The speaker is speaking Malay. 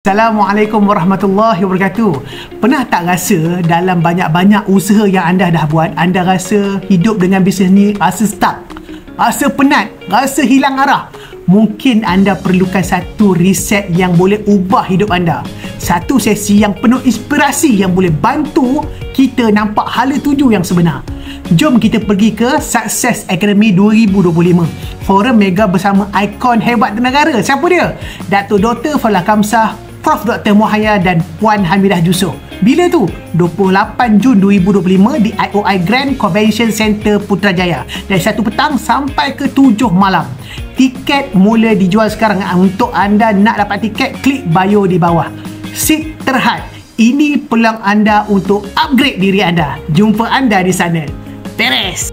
Assalamualaikum warahmatullahi wabarakatuh. Pernah tak rasa dalam banyak-banyak usaha yang anda dah buat, anda rasa hidup dengan bisnes ni rasa stuck, rasa penat, rasa hilang arah? Mungkin anda perlukan satu riset yang boleh ubah hidup anda. Satu sesi yang penuh inspirasi yang boleh bantu kita nampak hala tuju yang sebenar. Jom kita pergi ke Success Academy 2025. Forum mega bersama ikon hebat negara. Siapa dia? Datuk Dr. Falah Kamsah, Prof. Dr. Muhaya dan Puan Hamidah Jusof. Bila tu? 28 Jun 2025 di IOI Grand Convention Center Putrajaya. Dari 1 petang sampai ke 7 malam. Tiket mula dijual sekarang. Untuk anda nak dapat tiket, klik bio di bawah. Seat terhad. Ini peluang anda untuk upgrade diri anda. Jumpa anda di sana. Teres!